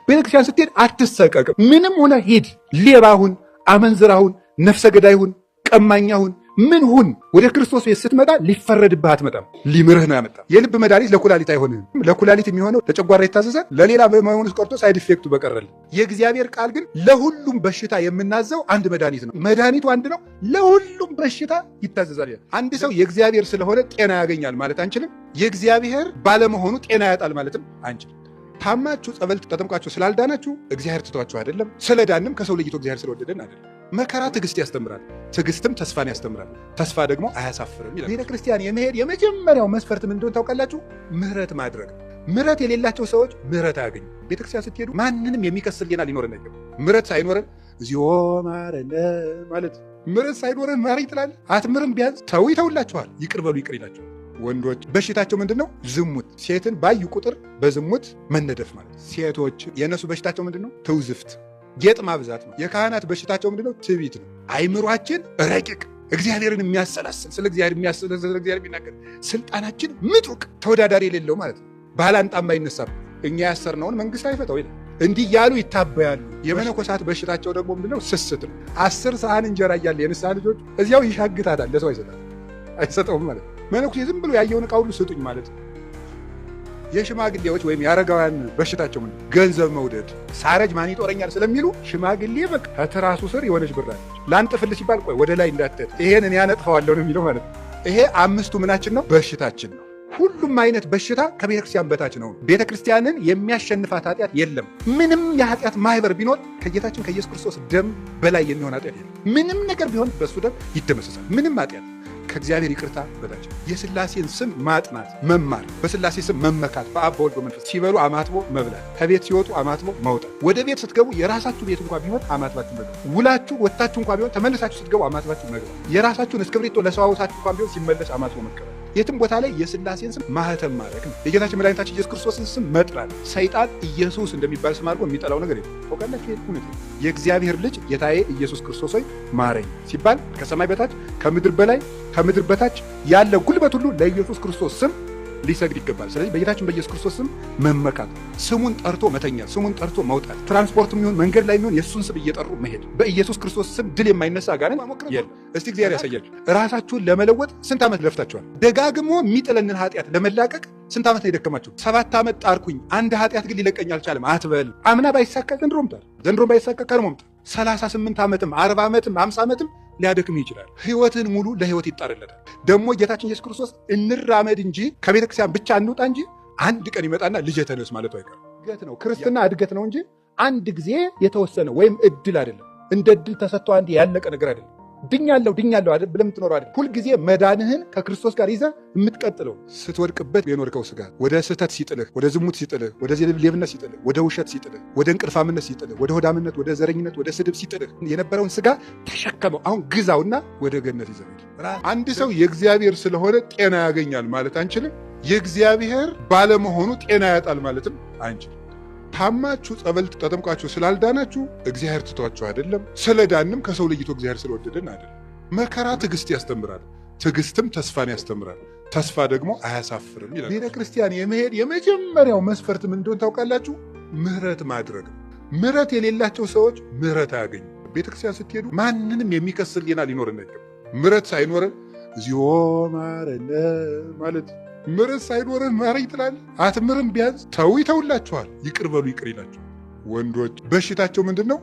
ቤተክርስቲያን ስትሄድ አትሰቀቅም። ምንም ሆነ ሂድ፣ ሌባሁን፣ አመንዝራሁን፣ ነፍሰ ገዳይሁን፣ ቀማኛሁን ምን ሁን ወደ ክርስቶስ ቤት ስትመጣ ሊፈረድብህ አትመጣም። ሊምርህ ነው ያመጣ። የልብ መድኃኒት ለኩላሊት አይሆንም። ለኩላሊት የሚሆነው ለጨጓራ ይታዘዛል። ለሌላ በመሆኑ ቀርቶ ሳይድ ኢፌክቱ በቀረል። የእግዚአብሔር ቃል ግን ለሁሉም በሽታ የምናዘው አንድ መድኃኒት ነው። መድኃኒቱ አንድ ነው፣ ለሁሉም በሽታ ይታዘዛል። አንድ ሰው የእግዚአብሔር ስለሆነ ጤና ያገኛል ማለት አንችልም። የእግዚአብሔር ባለመሆኑ ጤና ያጣል ማለትም አንችልም። ታማችሁ ጸበል ተጠምቃችሁ ስላልዳናችሁ እግዚአብሔር ትቷችሁ አይደለም። ስለዳንም ከሰው ለይቶ እግዚአብሔር ስለወደደን አይደለም። መከራ ትዕግስት ያስተምራል፣ ትዕግስትም ተስፋን ያስተምራል፣ ተስፋ ደግሞ አያሳፍርም ይላል። ቤተ ክርስቲያን የመሄድ የመጀመሪያው መስፈርት ምን እንደሆነ ታውቃላችሁ? ምህረት ማድረግ። ምህረት የሌላቸው ሰዎች ምህረት አያገኙ። ቤተ ክርስቲያን ስትሄዱ ማንንም የሚከስል ሌና ሊኖረን አይገባም። ምህረት ሳይኖረን እዚሁ ማረነ ማለት ምህረት ሳይኖረን ማረኝ ትላለህ። አትምርም። ቢያንስ ተው ይተውላችኋል፣ ይቅር በሉ ይቅር ይላቸዋል። ወንዶች በሽታቸው ምንድን ነው? ዝሙት። ሴትን ባዩ ቁጥር በዝሙት መነደፍ ማለት። ሴቶች የእነሱ በሽታቸው ምንድን ነው? ትውዝፍት፣ ጌጥ ማብዛት ነው። የካህናት በሽታቸው ምንድን ነው? ትዕቢት ነው። አይምሯችን ረቂቅ፣ እግዚአብሔርን የሚያሰላስል፣ ስለ እግዚአብሔር የሚያሰላስል፣ ስለ እግዚአብሔር የሚናገር፣ ስልጣናችን ምጡቅ፣ ተወዳዳሪ የሌለው ማለት ነው። ባላንጣም አይነሳም። እኛ ያሰርነውን መንግስት አይፈታው ይላል። እንዲህ ያሉ ይታበያሉ። የመነኮሳት በሽታቸው ደግሞ ምንድነው? ስስት ነው። 10 ሰሃን እንጀራ እያለ የንስሐ ልጆች እዚያው ይሻግታታል፣ ለሰው አይሰጠውም ማለት ነው። መነኩሴ ዝም ብሎ ያየውን ዕቃ ሁሉ ስጡኝ ማለት ነው። የሽማግሌዎች ወይም የአረጋውያን በሽታቸው ምንድን ነው? ገንዘብ መውደድ። ሳረጅ ማን ይጦረኛል ስለሚሉ ሽማግሌ በቃ ከትራሱ ስር የሆነች ብር አለች። ላንጥፍልሽ ሲባል ቆይ ወደ ላይ እንዳትሄድ ይሄን እኔ ያነጥፈዋለሁ ነው የሚለው ማለት ነው። ይሄ አምስቱ ምናችን ነው? በሽታችን ነው። ሁሉም አይነት በሽታ ከቤተ ክርስቲያን በታች ነው። ቤተ ክርስቲያንን የሚያሸንፋት ኃጢአት የለም። ምንም የኃጢአት ማህበር ቢኖር ከጌታችን ከኢየሱስ ክርስቶስ ደም በላይ የሚሆን ኃጢአት የለም። ምንም ነገር ቢሆን በእሱ ደም ይደመሰሳል። ምንም ኃጢአት ከእግዚአብሔር ይቅርታ በታች። የሥላሴን ስም ማጥናት መማር፣ በሥላሴ ስም መመካት፣ በአብ በወልድ በመንፈስ ሲበሉ አማትቦ መብላት፣ ከቤት ሲወጡ አማትቦ መውጣት፣ ወደ ቤት ስትገቡ የራሳችሁ ቤት እንኳ ቢሆን አማትባችሁ መግባት፣ ውላችሁ ወጥታችሁ እንኳ ቢሆን ተመልሳችሁ ስትገቡ አማትባችሁ መግባት፣ የራሳችሁን እስክብሪቶ ለሰዋውታችሁ እንኳ ቢሆን ሲመለስ አማትቦ መቀበል። የትም ቦታ ላይ የሥላሴን ስም ማህተም ማድረግ ነው። የጌታችን መድኃኒታችን ኢየሱስ ክርስቶስን ስም መጥራት። ሰይጣን ኢየሱስ እንደሚባል ስም አድርጎ የሚጠላው ነገር የለም። ታውቃላችሁ? እውነት ነው። የእግዚአብሔር ልጅ ጌታዬ ኢየሱስ ክርስቶስ ሆይ ማረኝ ሲባል ከሰማይ በታች ከምድር በላይ ከምድር በታች ያለ ጉልበት ሁሉ ለኢየሱስ ክርስቶስ ስም ሊሰግድ ይገባል። ስለዚህ በጌታችን በኢየሱስ ክርስቶስ ስም መመካት፣ ስሙን ጠርቶ መተኛት፣ ስሙን ጠርቶ መውጣት፣ ትራንስፖርት የሚሆን መንገድ ላይ የሚሆን የእሱን ስም እየጠሩ መሄድ። በኢየሱስ ክርስቶስ ስም ድል የማይነሳ አጋንንት የለም። እስቲ እግዚአብሔር ያሳያችሁ። ራሳችሁን ለመለወጥ ስንት ዓመት ለፍታችኋል? ደጋግሞ የሚጥለንን ኃጢአት ለመላቀቅ ስንት ዓመት ነው የደከማችሁ? 7 ዓመት ጣርኩኝ፣ አንድ ኃጢአት ግን ሊለቀኝ አልቻለም አትበል። አምና ባይሳካ ዘንድሮም ጣር፣ ዘንድሮም ባይሳካ ቀድሞም ጣር። 38 ዓመትም 40 ዓመትም 50 ዓመትም ሊያደክም ይችላል። ህይወትን ሙሉ ለህይወት ይጣርለታል። ደግሞ ጌታችን ኢየሱስ ክርስቶስ እንራመድ እንጂ ከቤተ ክርስቲያን ብቻ እንውጣ እንጂ አንድ ቀን ይመጣና ልጄ ተነስ ማለቱ አይቀርም። እድገት ነው ክርስትና፣ እድገት ነው እንጂ አንድ ጊዜ የተወሰነ ወይም እድል አይደለም። እንደ እድል ተሰጥቶ አንድ ያለቀ ነገር አይደለም። ድኛለሁ አይደል ብለህ የምትኖረው አይደል። ሁልጊዜ መዳንህን ከክርስቶስ ጋር ይዘህ የምትቀጥለው ስትወድቅበት የኖርከው ስጋ ወደ ስህተት ሲጥልህ፣ ወደ ዝሙት ሲጥልህ፣ ወደ ሌብነት ሲጥልህ፣ ወደ ውሸት ሲጥልህ፣ ወደ እንቅልፋምነት ሲጥልህ፣ ወደ ሆዳምነት፣ ወደ ዘረኝነት፣ ወደ ስድብ ሲጥልህ የነበረውን ስጋ ተሸከመው አሁን ግዛውና ወደ ገነት ይዘህ ሂድ። አንድ ሰው የእግዚአብሔር ስለሆነ ጤና ያገኛል ማለት አንችልም። የእግዚአብሔር ባለመሆኑ ጤና ያጣል ማለትም አንችልም። ታማችሁ ጸበል ተጠምቃችሁ ስላልዳናችሁ እግዚአብሔር ትቷችሁ አይደለም። ስለዳንም ከሰው ለይቶ እግዚአብሔር ስለወደደን አይደለም። መከራ ትዕግስት ያስተምራል፣ ትዕግስትም ተስፋን ያስተምራል፣ ተስፋ ደግሞ አያሳፍርም ይላል። ቤተ ክርስቲያን የመሄድ የመጀመሪያው መስፈርት ምን እንደሆነ ታውቃላችሁ? ምህረት ማድረግ። ምህረት የሌላቸው ሰዎች ምህረት አያገኙ። ቤተ ክርስቲያን ስትሄዱ ማንንም የሚከስል ሌና ሊኖረን አይገባም። ምህረት ሳይኖረን እዚሁ ማረነ ማለት ምሕረት ሳይኖረን ማረኝ ትላለህ። አትምርም። ቢያንስ ተው ይተውላችኋል፣ ይቅር በሉ ይቅር ይላቸዋል። ወንዶች በሽታቸው ምንድን ነው?